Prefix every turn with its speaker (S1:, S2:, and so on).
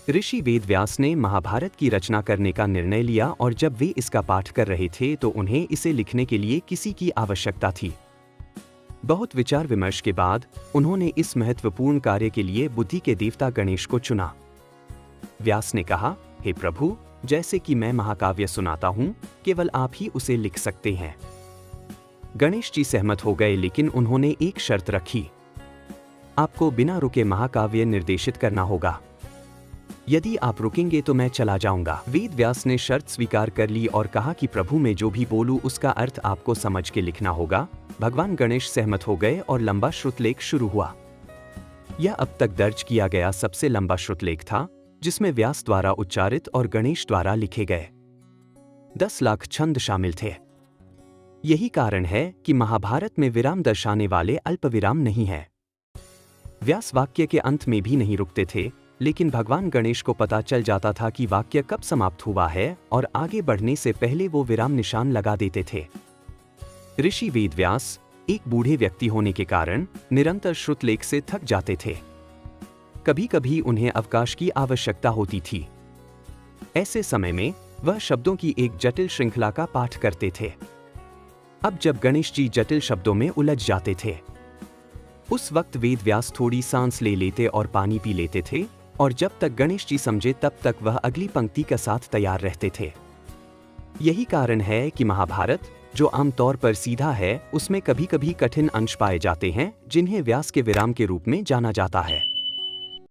S1: ऋषि वेदव्यास ने महाभारत की रचना करने का निर्णय लिया और जब वे इसका पाठ कर रहे थे तो उन्हें इसे लिखने के लिए किसी की आवश्यकता थी। बहुत विचार विमर्श के बाद उन्होंने इस महत्वपूर्ण कार्य के लिए बुद्धि के देवता गणेश को चुना। व्यास ने कहा, हे प्रभु, जैसे कि मैं महाकाव्य सुनाता हूँ, केवल आप ही उसे लिख सकते हैं। गणेश जी सहमत हो गए, लेकिन उन्होंने एक शर्त रखी। आपको बिना रुके महाकाव्य निर्देशित करना होगा। यदि आप रुकेंगे तो मैं चला जाऊंगा। वेद व्यास ने शर्त स्वीकार कर ली और कहा कि प्रभु, मैं जो भी बोलूं उसका अर्थ आपको समझ के लिखना होगा। भगवान गणेश सहमत हो गए और लंबा श्रुतलेख शुरू हुआ। यह अब तक दर्ज किया गया सबसे लंबा श्रुतलेख था, जिसमें व्यास द्वारा उच्चारित और गणेश द्वारा लिखे गए 10 लाख छंद शामिल थे। यही कारण है कि महाभारत में विराम दर्शाने वाले अल्प विराम नहीं है। व्यास वाक्य के अंत में भी नहीं रुकते थे, लेकिन भगवान गणेश को पता चल जाता था कि वाक्य कब समाप्त हुआ है और आगे बढ़ने से पहले वो विराम निशान लगा देते थे। ऋषि वेदव्यास एक बूढ़े व्यक्ति होने के कारण निरंतर श्रुतलेख से थक जाते थे। कभी कभी उन्हें अवकाश की आवश्यकता होती थी। ऐसे समय में वह शब्दों की एक जटिल श्रृंखला का पाठ करते थे। अब जब गणेश जी जटिल शब्दों में उलझ जाते थे, उस वक्त वेदव्यास थोड़ी सांस ले लेते और पानी पी लेते थे, और जब तक गणेश जी समझे तब तक वह अगली पंक्ति के साथ तैयार रहते थे। यही कारण है कि महाभारत, जो आमतौर पर सीधा है, उसमें कभी कभी कठिन अंश पाए जाते हैं, जिन्हें व्यास के विराम के रूप में जाना जाता है।